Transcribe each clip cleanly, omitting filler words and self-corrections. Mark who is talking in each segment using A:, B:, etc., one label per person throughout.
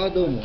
A: あ、どうも。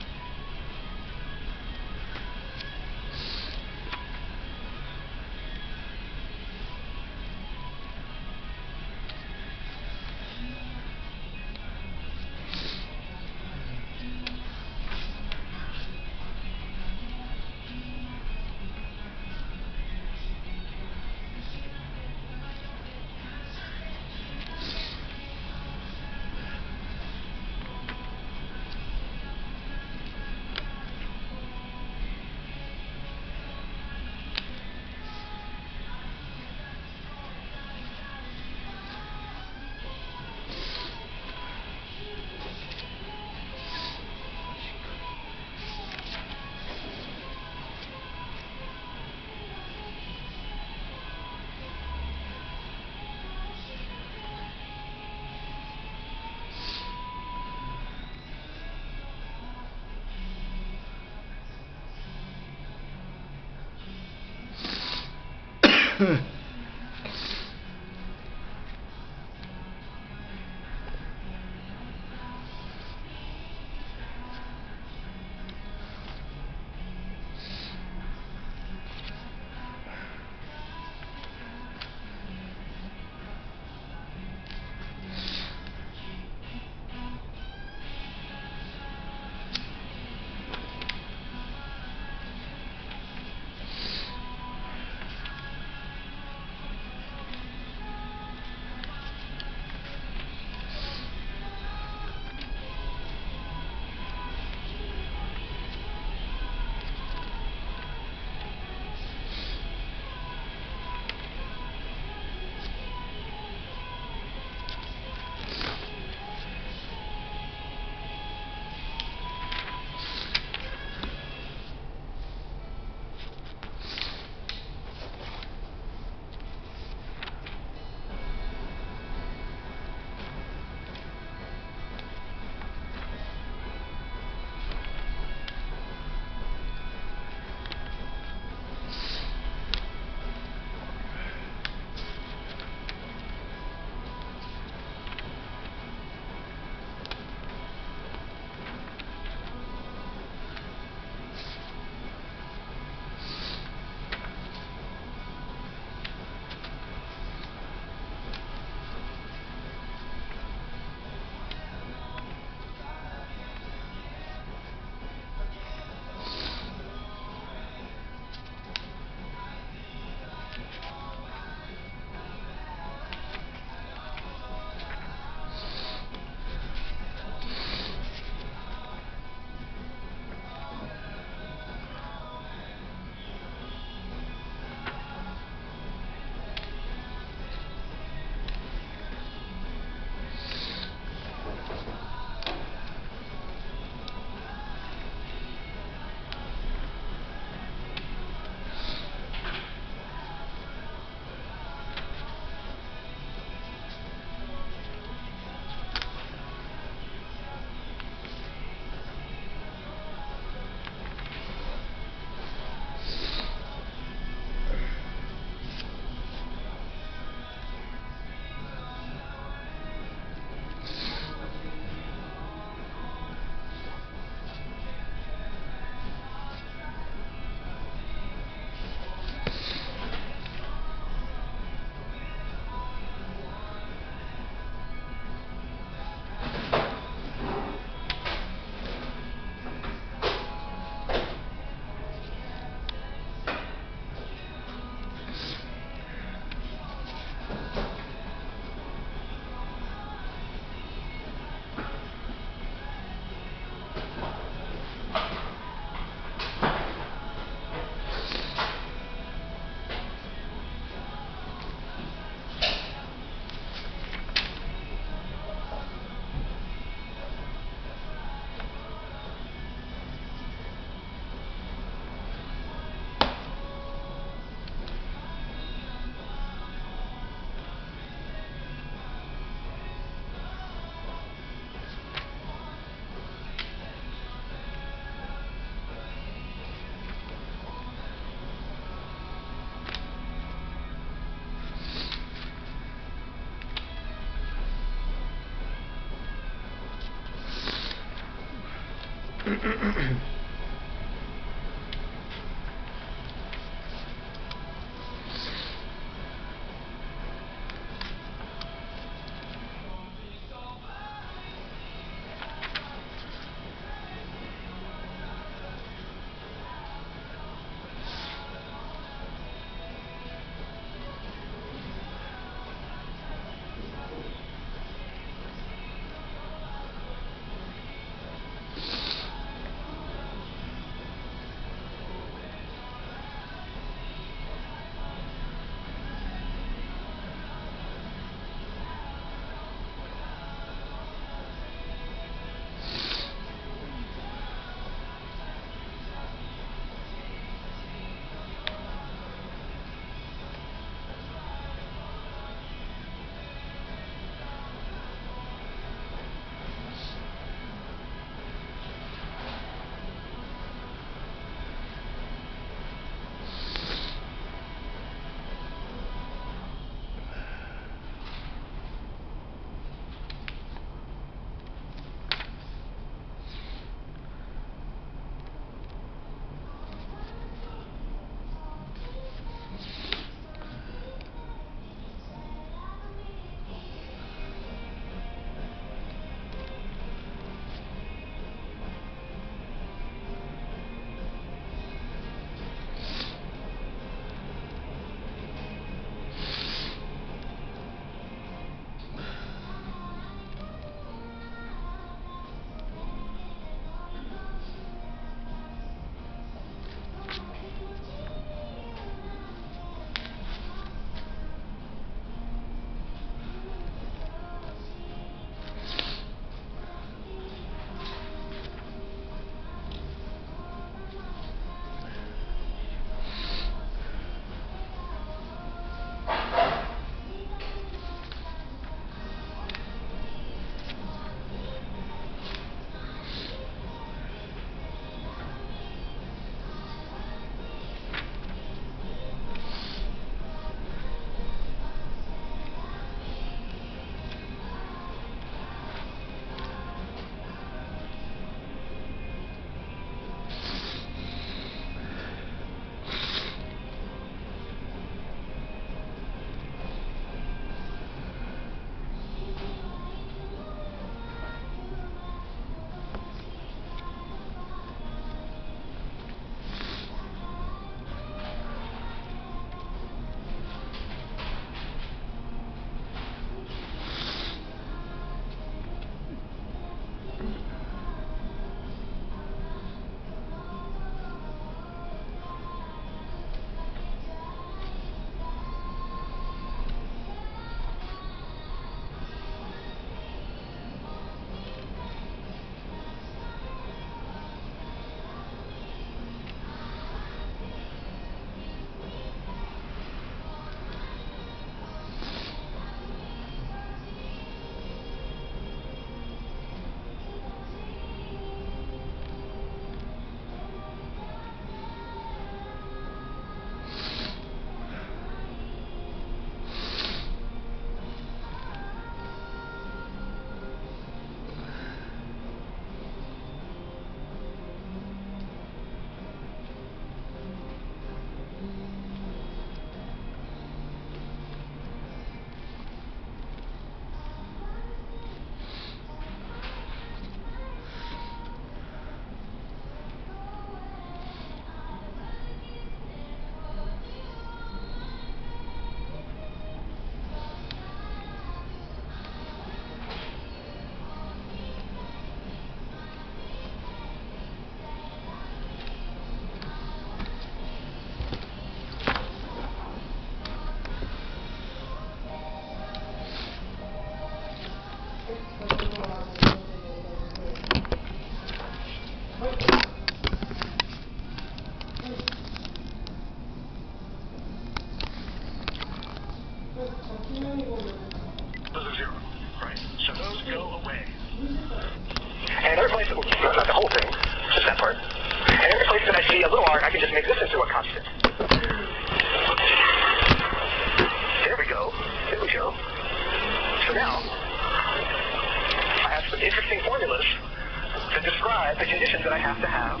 A: to describe the conditions that I have to have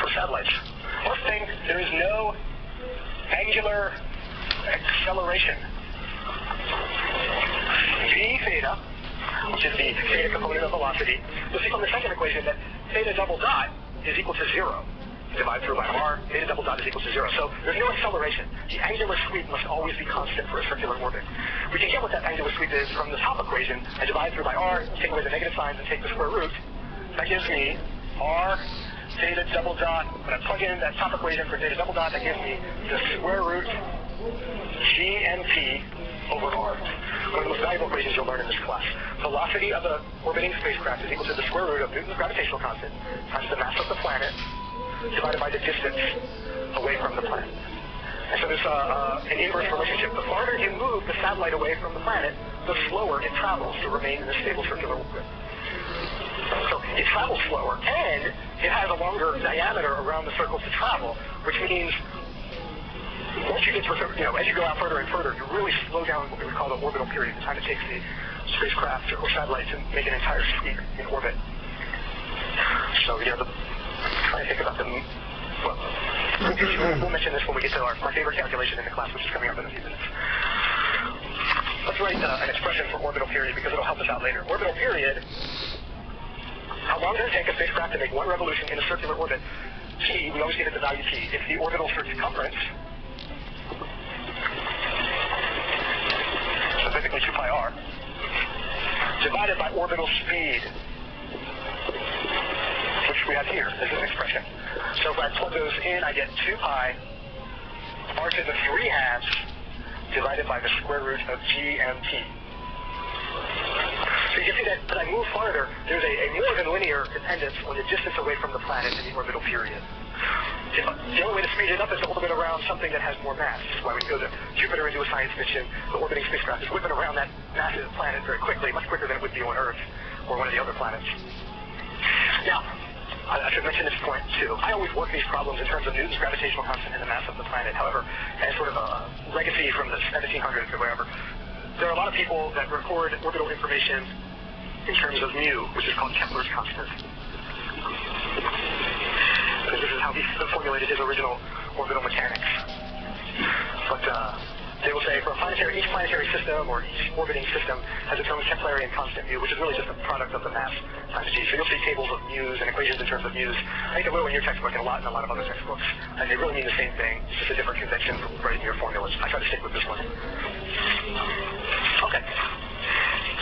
A: for satellites. First thing, there is no angular acceleration. V theta, which is the theta component of velocity, you'll see from the second equation that theta double dot is equal to 0. Divide through by r, theta double dot is equal to 0. So there's no acceleration. The angular sweep must always be constant for a circular orbit. We can get what that angular sweep is from the top equation. I divide through by r, take away the negative signs, and take the square root. That gives me r theta double dot. When I plug in that top equation for theta double dot, that gives me the square root GMP over r. One of the most valuable equations you'll learn in this class. Velocity of the orbiting spacecraft is equal to the square root of Newton's gravitational constant times the mass of the planet divided by the distance away from the planet. And so there's an inverse relationship. The farther you move the satellite away from the planet, the slower it travels to remain in a stable circular orbit. So it travels slower, and it has a longer diameter around the circle to travel, which means once you get to as you go out further and further, you really slow down what we would call the orbital period, the time it takes the spacecraft or satellite to make an entire sweep in orbit. So, trying to think about them. Well, we'll mention this when we get to my favorite calculation in the class, which is coming up in a few minutes. Let's write an expression for orbital period because it'll help us out later. Orbital period, how long does it take a spacecraft to make one revolution in a circular orbit? T, we always get it the value T. It's the orbital circumference, so typically 2 pi r, divided by orbital speed, which we have here as an expression. So if I plug those in, I get 2 pi r to the 3 halves divided by the square root of GMT. So you can see that as I move farther, there's a more than linear dependence on the distance away from the planet in the orbital period. The only way to speed it up is to orbit around something that has more mass. This is why when you go to Jupiter and do a science mission, the orbiting spacecraft is whipping around that massive planet very quickly, much quicker than it would be on Earth or one of the other planets. Now, I should mention this point too. I always work these problems in terms of Newton's gravitational constant and the mass of the planet. However, as sort of a legacy from the 1700s or whatever, there are a lot of people that record orbital information in terms of mu, which is called Kepler's constant. Because this is how he formulated his original orbital mechanics. But they will say for each planetary system or each orbiting system has its own Keplerian constant mu, which is really just a product of the mass times g. So you'll see tables of mu's and equations in terms of mu's. I think a little in your textbook and a lot in a lot of other textbooks. And they really mean the same thing, it's just a different convention from writing your formulas. I try to stick with this one. Okay.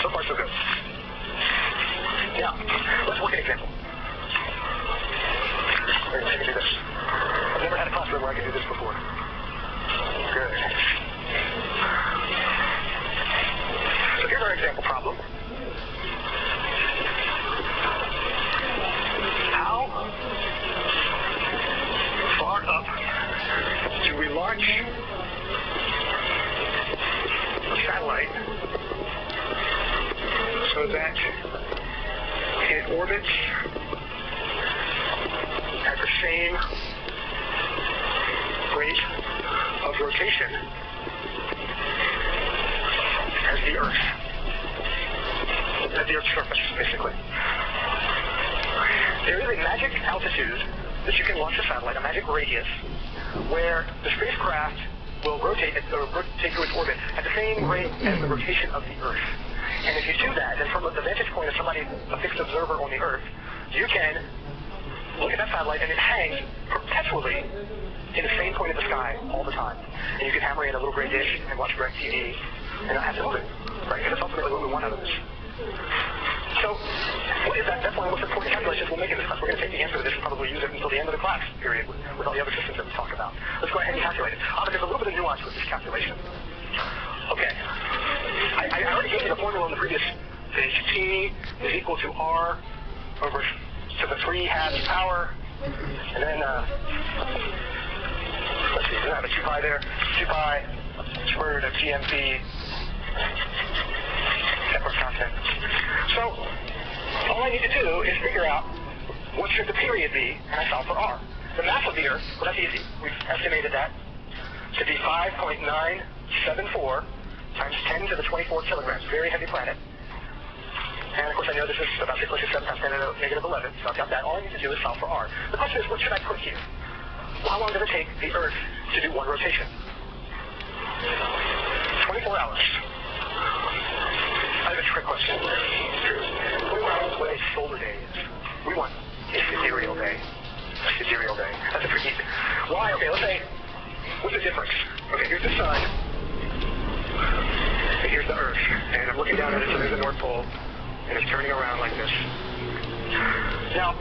A: So far, so good. Now, let's work an example. We're going to do this. I've never had a classroom where I could do this before. Good. So here's our example problem. How far up do we launch a satellite so that it orbits at the same rate of rotation as the Earth, at the Earth's surface, basically. There is a magic altitude that you can launch a satellite, a magic radius, where the spacecraft will rotate through its orbit at the same rate as the rotation of the Earth. And if you do that, then from the vantage point of somebody, a fixed observer on the Earth, you can look at that satellite and it hangs perpetually in the same point of the sky all the time. And you can hammer in a little gray dish and watch Direct TV and not have to move it. Right? And that's ultimately what we want out of this. So, what is that? That's one of the most important calculations we'll make in this class. We're going to take the answer to this and probably use it until the end of the class period with all the other systems that we talk about. Let's go ahead and calculate it. But there's a little bit of nuance with this calculation. Okay. I already gave you the formula on the previous page. T is equal to R over to the 3 halves power. And then, let's see, I have a 2 pi there. 2 pi square root of GMP. Kepler's constant. So, all I need to do is figure out what should the period be, and I solve for R. The mass of the Earth, well, that's easy. We've estimated that to be 5.974 times 10 to the 24 kilograms. Very heavy planet. And of course, I know this is about 6.67 times 10 to the negative 11, so I've got that. All I need to do is solve for r. The question is, what should I put here? Well, how long does it take the Earth to do one rotation? 24 hours. I have a trick question. 24 hours is what a solar day is. We want a sidereal day. A sidereal day. That's a tricky thing. Why? Okay, let's say, what's the difference? Okay, here's the sun. And here's the Earth. And I'm looking down at it, so there's the North Pole. And it's turning around like this. Now,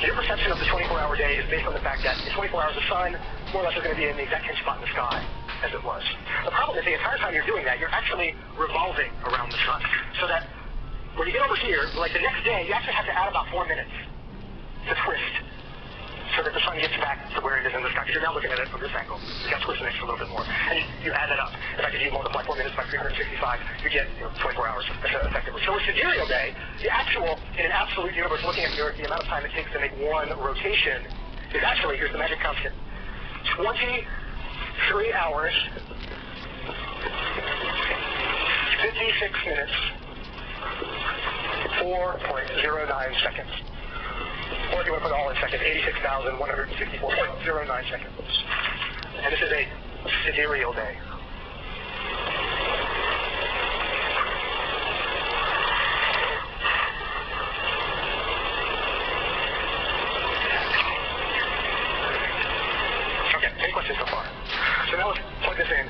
A: your perception of the 24-hour day is based on the fact that in 24 hours the sun more or less is going to be in the exact same spot in the sky as it was. The problem is the entire time you're doing that, you're actually revolving around the sun. So that when you get over here, like the next day, you actually have to add about 4 minutes to twist so that the sun gets back to where it is in the sky. Because you're now looking at it from this angle. You got to twist an extra little bit more. And you add that up. In fact, if you multiply 4 minutes by 365, you get 24 hours effectively. So a sidereal day, the actual, in an absolute universe, looking at the Earth, the amount of time it takes to make one rotation is actually, here's the magic constant, 23 hours, 56 minutes, 4.09 seconds. Or if you want to put it all in seconds, 86,164.09 seconds. And this is a sidereal day. Okay, any questions so far? So now let's plug this in.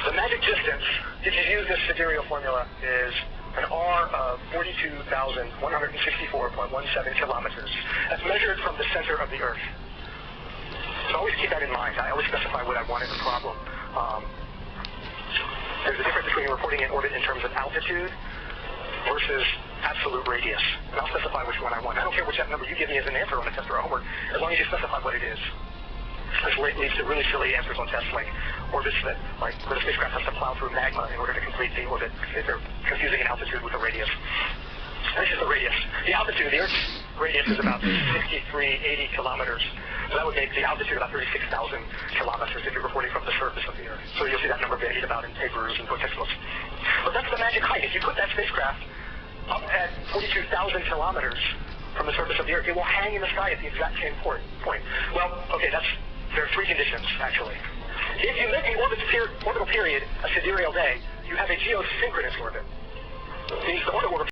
A: The magic distance, if you use this sidereal formula, is an R of 42,164.17 kilometers. That's measured from the center of the Earth. So always keep that in mind. I always specify what I want in the problem. There's a difference between reporting in orbit in terms of altitude versus absolute radius. And I'll specify which one I want. I don't care which number you give me as an answer on a test or a homework, as long as you specify what it is. This leads to really silly answers on tests like orbits that, like, where the spacecraft has to plow through magma in order to complete the orbit. They're confusing an altitude with a radius. This is the radius. The altitude, the Earth's radius is about 6380 kilometers. So that would make the altitude about 36,000 kilometers if you're reporting from the surface of the Earth. So you'll see that number bandied about in papers and textbooks. But that's the magic height. If you put that spacecraft up at 42,000 kilometers from the surface of the Earth, it will hang in the sky at the exact same point. Well, okay, there are three conditions, actually. If you make the orbital period a sidereal day, you have a geosynchronous orbit. It means the orbit will